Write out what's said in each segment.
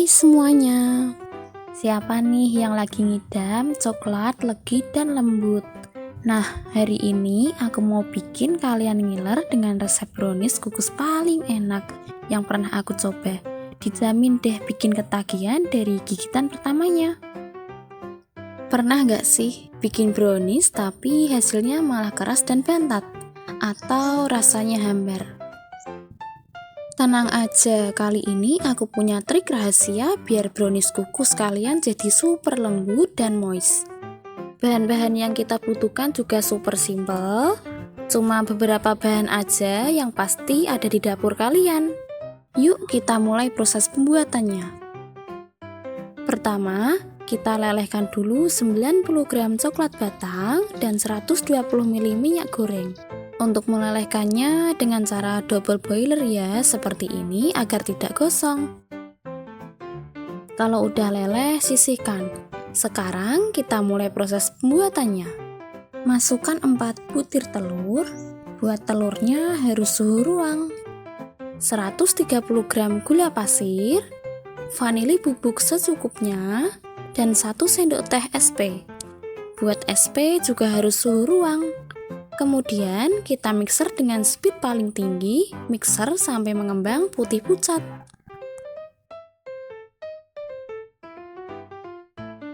Hai semuanya, siapa nih yang lagi ngidam coklat legit dan lembut? Nah, hari ini aku mau bikin kalian ngiler dengan resep brownies kukus paling enak yang pernah aku coba. Dijamin deh bikin ketagihan dari gigitan pertamanya. Pernah gak sih bikin brownies tapi hasilnya malah keras dan bantat? Atau rasanya hambar? Tenang aja, kali ini aku punya trik rahasia biar brownies kukus kalian jadi super lembut dan moist. Bahan-bahan yang kita butuhkan juga super simple, cuma beberapa bahan aja yang pasti ada di dapur kalian. Yuk kita mulai proses pembuatannya. Pertama, kita lelehkan dulu 90 gram coklat batang dan 120 ml minyak goreng. Untuk melelehkannya dengan cara double boiler ya, seperti ini agar tidak gosong. Kalau udah leleh, sisihkan. Sekarang kita mulai proses pembuatannya. Masukkan 4 butir telur. Buat telurnya harus suhu ruang. 130 gram gula pasir, vanili bubuk secukupnya, dan 1 sendok teh SP. Buat SP juga harus suhu ruang. Kemudian kita mixer dengan speed paling tinggi, mixer sampai mengembang putih pucat.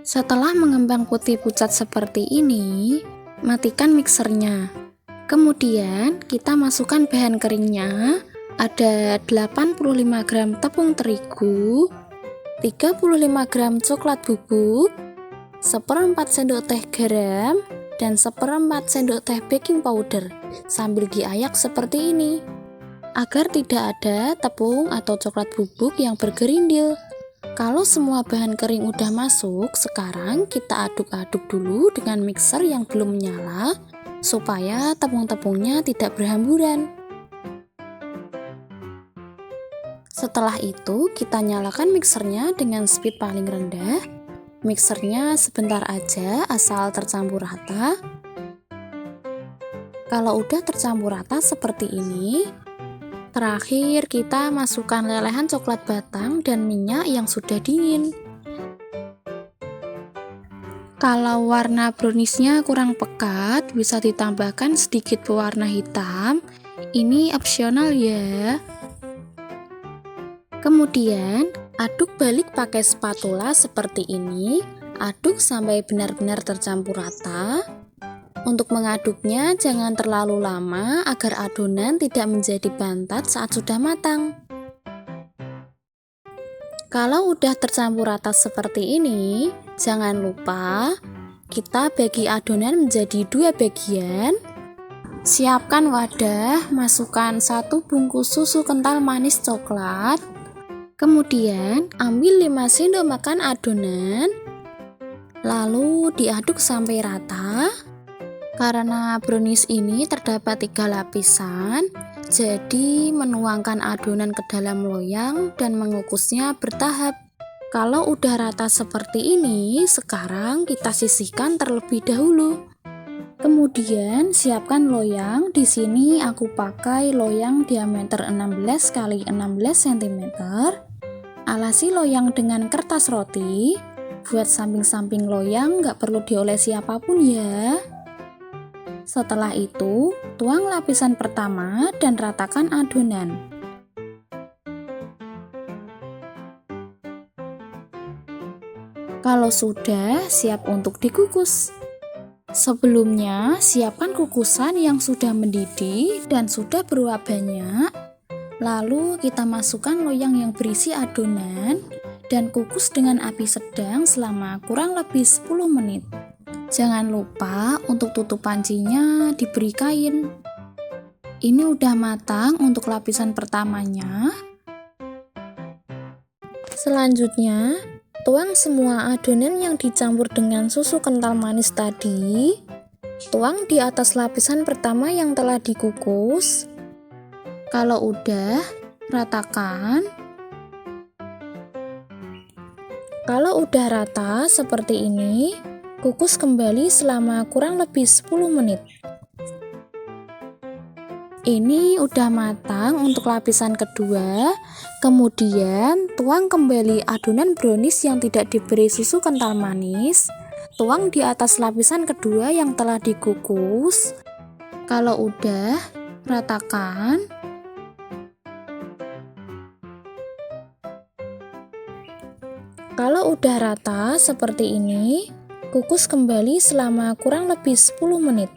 Setelah mengembang putih pucat seperti ini, matikan mixernya. Kemudian kita masukkan bahan keringnya, ada 85 gram tepung terigu, 35 gram coklat bubuk, 1/4 sendok teh garam, dan 1/4 sendok teh baking powder sambil diayak seperti ini agar tidak ada tepung atau coklat bubuk yang bergerindil. Kalau semua bahan kering udah masuk, sekarang kita aduk-aduk dulu dengan mixer yang belum menyala supaya tepung-tepungnya tidak berhamburan. Setelah itu kita nyalakan mixernya dengan speed paling rendah. Mixernya sebentar aja asal tercampur rata. Kalau udah tercampur rata seperti ini, terakhir kita masukkan lelehan coklat batang dan minyak yang sudah dingin. Kalau warna browniesnya kurang pekat, bisa ditambahkan sedikit pewarna hitam. Ini opsional ya. Kemudian aduk balik pakai spatula seperti ini. Aduk sampai benar-benar tercampur rata. Untuk mengaduknya jangan terlalu lama agar adonan tidak menjadi bantat saat sudah matang. Kalau udah tercampur rata seperti ini, jangan lupa kita bagi adonan menjadi 2 bagian. Siapkan wadah, masukkan 1 bungkus susu kental manis coklat. Kemudian ambil 5 sendok makan adonan, lalu diaduk sampai rata. Karena brownies ini terdapat 3 lapisan, jadi menuangkan adonan ke dalam loyang dan mengukusnya bertahap. Kalau udah rata seperti ini, sekarang kita sisihkan terlebih dahulu. Kemudian siapkan loyang. Di sini aku pakai loyang diameter 16 x 16 cm. Alasi loyang dengan kertas roti. Buat samping-samping loyang nggak perlu diolesi apapun ya. Setelah itu, tuang lapisan pertama dan ratakan adonan. Kalau sudah, siap untuk dikukus. Sebelumnya, siapkan kukusan yang sudah mendidih dan sudah beruap banyak. Lalu kita masukkan loyang yang berisi adonan dan kukus dengan api sedang selama kurang lebih 10 menit. Jangan lupa untuk tutup pancinya diberi kain. Ini udah matang untuk lapisan pertamanya. Selanjutnya, tuang semua adonan yang dicampur dengan susu kental manis tadi. Tuang di atas lapisan pertama yang telah dikukus. Kalau udah, ratakan. Kalau udah rata seperti ini, kukus kembali selama kurang lebih 10 menit. Ini udah matang untuk lapisan kedua. Kemudian tuang kembali adonan brownies yang tidak diberi susu kental manis. Tuang di atas lapisan kedua yang telah dikukus. Kalau udah, ratakan. Kalau udah rata seperti ini, kukus kembali selama kurang lebih 10 menit.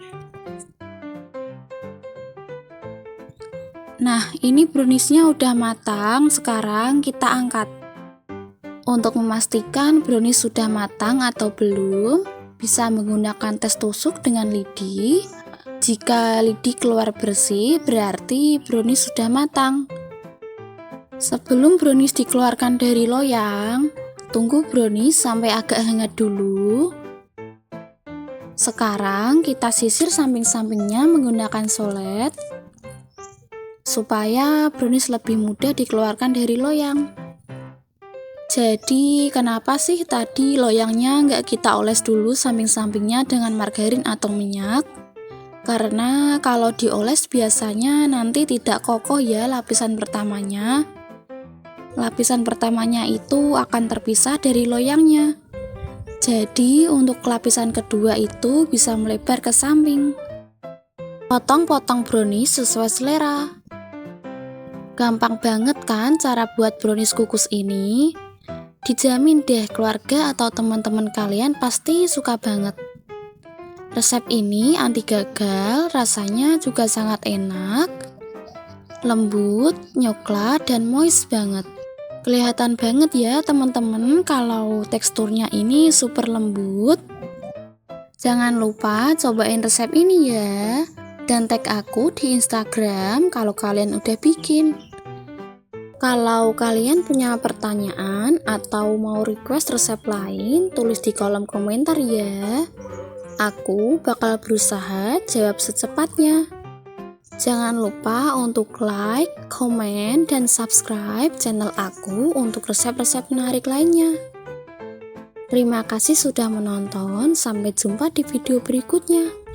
Nah, ini browniesnya udah matang, sekarang kita angkat. Untuk memastikan brownies sudah matang atau belum, bisa menggunakan tes tusuk dengan lidi. Jika lidi keluar bersih, berarti brownies sudah matang. Sebelum brownies dikeluarkan dari loyang, tunggu brownies sampai agak hangat dulu. Sekarang kita sisir samping-sampingnya menggunakan solet supaya brownies lebih mudah dikeluarkan dari loyang. Jadi kenapa sih tadi loyangnya nggak kita oles dulu samping-sampingnya dengan margarin atau minyak? Karena kalau dioles biasanya nanti tidak kokoh ya lapisan pertamanya. Lapisan pertamanya itu akan terpisah dari loyangnya. Jadi untuk lapisan kedua itu bisa melebar ke samping. Potong-potong brownies sesuai selera. Gampang banget kan cara buat brownies kukus ini? Dijamin deh keluarga atau teman-teman kalian pasti suka banget. Resep ini anti gagal, rasanya juga sangat enak, lembut, nyoklat, dan moist banget. Kelihatan banget ya teman-teman kalau teksturnya ini super lembut. Jangan lupa cobain resep ini ya. Dan tag aku di Instagram kalau kalian udah bikin. Kalau kalian punya pertanyaan atau mau request resep lain, tulis di kolom komentar ya. Aku bakal berusaha jawab secepatnya. Jangan lupa untuk like, komen, dan subscribe channel aku untuk resep-resep menarik lainnya. Terima kasih sudah menonton, sampai jumpa di video berikutnya.